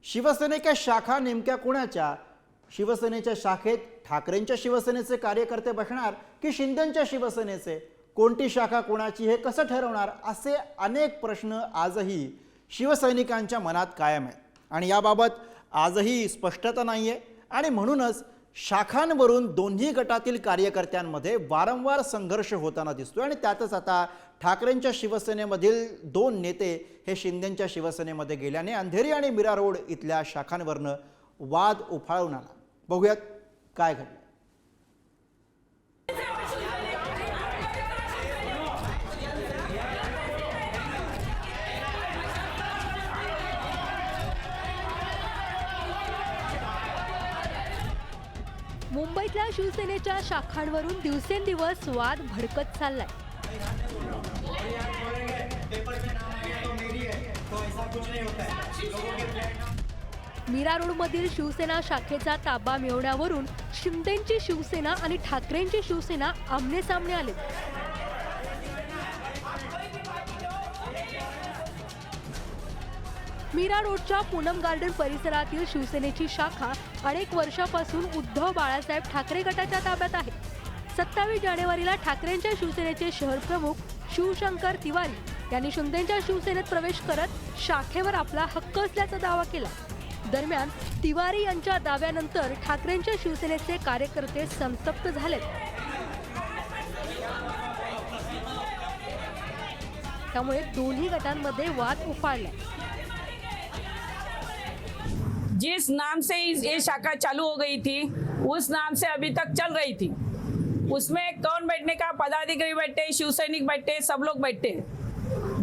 शिवसेनेच्या शाखा नेमक्या कोणाच्या? शिवसेनेच्या शाखेत ठाकरेंच्या शिवसेनेचे कार्यकर्ते बसणार की शिंदेंच्या शिवसेनेचे? कोणती शाखा कोणाची हे कसं ठरवणार? असे अनेक प्रश्न आजही शिवसैनिकांच्या मनात कायम आहेत आणि याबाबत आजही स्पष्टता नाही आहे आणि म्हणूनच शाखांवरून दोन्ही गटातील कार्यकर्त्यांमध्ये वारंवार संघर्ष होताना दिसतोय आणि त्यातच आता ठाकरेंच्या शिवसेनेमधील दोन नेते हे शिंदेंच्या शिवसेनेमध्ये गेल्याने अंधेरी आणि मीरा रोड इथल्या शाखांवरनं वाद उफाळून आला। बघूयात काय घडलं। मुंबईतल्या शिवसेनेच्या शाखांवरून दिवसेंदिवस वाद भडकत चाललाय। मीरा रोडमधील शिवसेना शाखेचा ताबा मिळवण्यावरून शिंदेंची शिवसेना आणि ठाकरेंची शिवसेना आमनेसामने आले। मीरा रोडच्या पूनम गार्डन परिसरातील शिवसेनेची शाखा अनेक वर्षापासून उद्धव बाळासाहेब ठाकरे गटाच्या ताब्यात आहे। 27 जानेवारीला ठाकरेंच्या शिवसेनेचे शहर प्रमुख शिवशंकर तिवारी यांनी शिंदेंच्या शिवसेनेत प्रवेश करत शाखेवर आपला हक्क असल्याचा दावा केला। दरम्यान तिवारी यांच्या दाव्यानंतर ठाकरेंच्या शिवसेनेचे कार्यकर्ते संतप्त झाले। त्यामुळे दोन्ही गटांमध्ये वाद उफाळला। जिस नाम से ये शाखा चालू हो गई थी उस नाम से अभी तक चल रही थी। उसमें कौन बैठने का, पदाधिकारी बैठे, शिवसैनिक बैठे, सब लोग बैठे।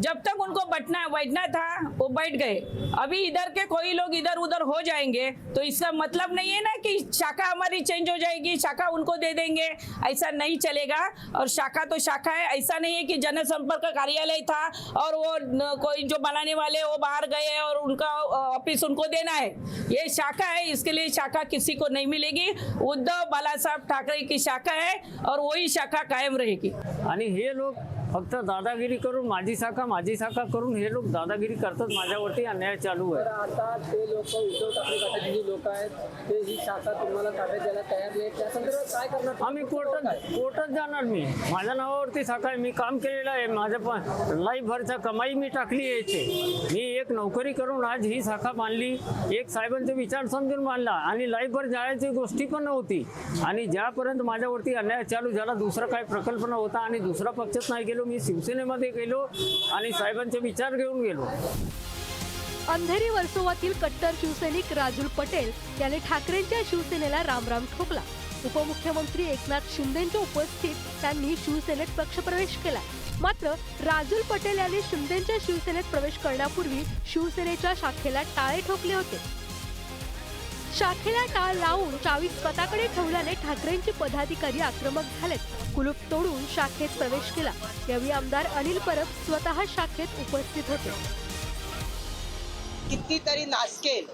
जब तक उनको बैठना था वो बैठ गए। अभी इधर के कोई लोग इधर उधर हो जाएंगे तो इसका मतलब नहीं है ना कि शाखा हमारी चेंज हो जाएगी, शाखा उनको दे देंगे, ऐसा नहीं चलेगा। और शाखा तो शाखा है, ऐसा नहीं है कि जनसंपर्क कार्यालय था और वो कोई जो बनाने वाले वो बाहर गए और उनका ऑफिस उनको देना है। ये शाखा है, इसके लिए शाखा किसी को नहीं मिलेगी। उद्धव बाळासाहेब ठाकरे की शाखा है और वही शाखा कायम रहेगी। आणि हे लोक फक्त दादागिरी करून माझी शाखा करून हे लोक दादागिरी करतात। माझ्यावरती अन्याय चालू आहे। आता ते लोक उद्धव ठाकरे गटाचे जे लोक आहेत ते ही शाखा तुम्हाला ताब्यात द्यायला तयार नाही, त्या संदर्भात काय करणार? आम्ही कोर्टात जाणार। मी माझ्या नावावरती शाखा आहे, मी काम केलेलं आहे, माझ्या लाईफभरचा कमाई मी टाकली यायचे। मी एक नोकरी करून आज ही शाखा बांधली, एक साहेबांचे विचार समजून बांधला आणि लाईफभर जायची गोष्टी पण नव्हती। आणि ज्यापर्यंत माझ्यावरती अन्याय चालू झाला, दुसरा काय प्रकल्पना होता आणि दुसरा पक्षच नाही गेलो, मी शिवसेनेमध्ये गेलो आणि साहेबांचे विचार घेऊन गेलो। अंधेरी वर्सोवातील कट्टर शिवसैनिक राजुल पटेल यांनी ठाकरेंच्या शिवसेनेला रामराम ठोकला। उपमुख्यमंत्री एकनाथ शिंदेंच्या उपस्थितीत त्यांनी शिवसेनेत पक्षप्रवेश केला। मात्र राजुल पटेल यांनी शिंदेंच्या शिवसेनेत प्रवेश करण्यापूर्वी शिवसेनेच्या शाखेला टाळे ठोकले होते। शाखेला टाळ लावून चावी स्वतःकडे ठेवल्याने ठाकरेंचे पदाधिकारी आक्रमक झालेत। कुलूप तोडून शाखेत प्रवेश केला। यावेळी आमदार अनिल परब स्वतः शाखेत उपस्थित होते। कितीतरी नासकेल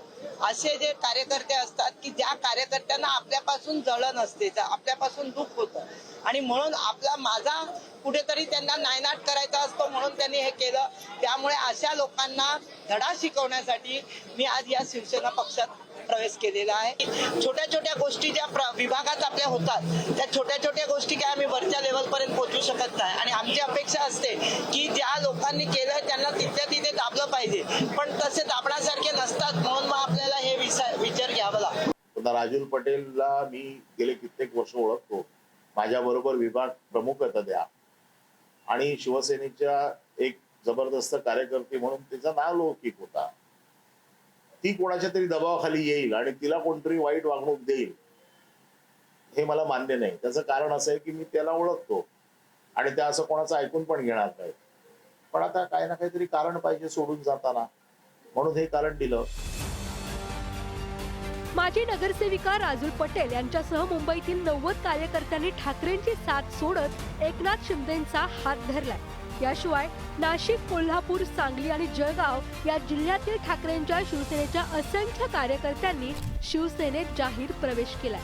असे जे कार्यकर्ते असतात की ज्या कार्यकर्त्यांना आपल्यापासून जळण असते, आपल्यापासून दुःख होतं आणि म्हणून माझा कुठेतरी त्यांना नायनाट करायचा असतो, म्हणून त्यांनी हे केलं। त्यामुळे अशा लोकांना धडा शिकवण्यासाठी मी आज या शिवसेना पक्षात प्रवेश केलेला आहे। छोट्या छोट्या गोष्टी ज्या विभागात आपल्या होतात त्या छोट्या छोट्या गोष्टी काय आम्ही वरच्या लेवलपर्यंत पोहोचू शकत नाही आणि आमची अपेक्षा असते की ज्या लोकांनी केलंय त्यांना तिथल्या तिथे दाबलं पाहिजे, पण तसे दाबण्यासारखे नसतात, म्हणून मग आपल्याला हे विचार घ्यावा लागतो। राजुल पटेलला मी गेले कित्येक वर्ष ओळखतो, माझ्या बरोबर विभाग प्रमुख होता त्या आणि शिवसेनेच्या एक जबरदस्त कार्यकर्ती म्हणून तिचा नाव लौकिक होता। ती कोणाच्या तरी दबावाखाली येईल आणि तिला कोणतरी वाईट वागणूक देईल हे मला मान्य नाही। त्याचं कारण असं आहे की मी त्याला ओळखतो आणि त्या असं कोणाचं ऐकून पण घेणार नाही, पण आता काही ना काहीतरी कारण पाहिजे सोडून जाताना, म्हणून हे कारण दिलं। माजी नगरसेविका राजुल पटेल यांच्यासह मुंबईतील 90 कार्यकर्त्यांनी ठाकरेंची साथ सोडत एकनाथ शिंदेंचा हात धरलाय। याशिवाय नाशिक, कोल्हापूर, सांगली आणि जळगाव या जिल्ह्यातील ठाकरेंच्या शिवसेनेच्या असंख्य कार्यकर्त्यांनी शिवसेनेत जाहीर प्रवेश केलाय।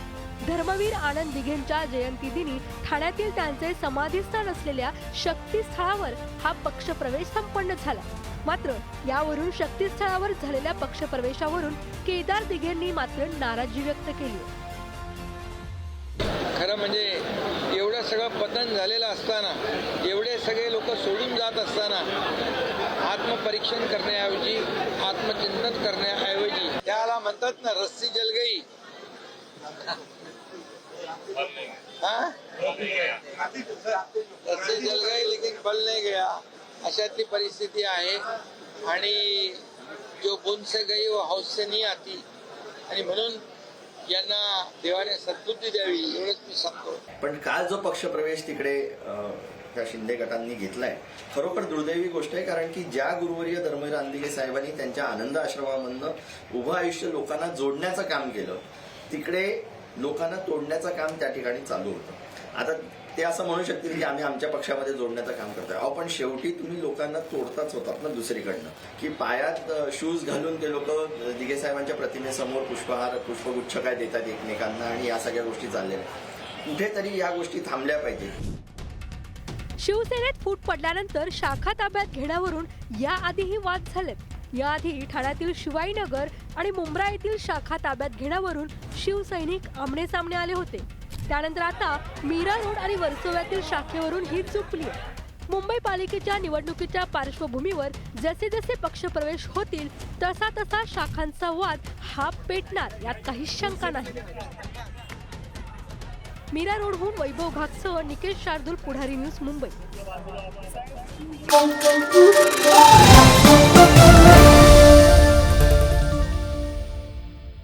धर्मवीर आनंद दिघेंच्या जयंतीदिनी ठाण्यातील त्यांचे समाधीस्थान असलेल्या शक्तीस्थळावर हा पक्षप्रवेश संपन्न झाला। मात्र यावरून शक्तीस्थळावर झालेल्या पक्षप्रवेशावरून केदार दिघेंनी मात्र नाराजी व्यक्त केली. खरं म्हणजे एवढं सगळं पतन झालेलं असताना, एवढे सगळे लोक सोडून जात असताना आत्मपरीक्षण करण्याऐवजी, आत्मचिंतन करण्याऐवजी, त्याला म्हणतात ना रस्सी जल गई, रस्सी जल गई लेकिन बल नहीं गया, अशातली परिस्थिती आहे. आणि जो बुन से गई वो हौस से नहीं आती. आणि म्हणून यांना देवाने सद्बुद्धी द्यावी एवढंच मी सांगतो. पण काल जो पक्षप्रवेश तिकडे त्या शिंदे गटांनी घेतलाय, खरोखर दुर्दैवी गोष्ट आहे. कारण की ज्या गुरुवर्य धर्मवीर रानदिगे साहेबांनी त्यांच्या आनंद आश्रमामधनं उभं आयुष्य लोकांना जोडण्याचं काम केलं, तिकडे लोकांना तोडण्याचं काम त्या ठिकाणी चालू होतं. आता ते असं म्हणू शकतील की आम्ही आमच्या पक्षामध्ये जोडण्याचं काम करतोय. अहो, पण शेवटी तुम्ही लोकांना तोडताच होतात ना दुसरीकडनं. की पायात शूज घालून ते लोक दिघे साहेबांच्या प्रतिमेसमोर पुष्पहार, पुष्पगुच्छ काय देतात एकमेकांना, आणि या सगळ्या गोष्टी चाललेल्या. कुठेतरी या गोष्टी थांबल्या पाहिजेत. शिवसेनेत फूट पडल्यानंतर शाखा ताब्यात घेण्यावरून याआधीही वाद झालेत. याआधी ठाण्यातील शिवाईनगर आणि मुंब्रा येथील शाखा ताब्यात घेण्यावरून शिवसैनिक आमनेसामने आले होते. त्यानंतर आता मीरा रोड आणि वर्सोव्यातील शाखेवरून ही चुकली. मुंबई पालिकेच्या निवडणुकीच्या पार्श्वभूमीवर जसे जसे पक्षप्रवेश होतील तसा तसा शाखांचा वाद हा पेटणार, यात काही शंका नाही. मीरा रोडहून वैभव घागसह निकेश शार्दूल, पुढारी न्यूज, मुंबई.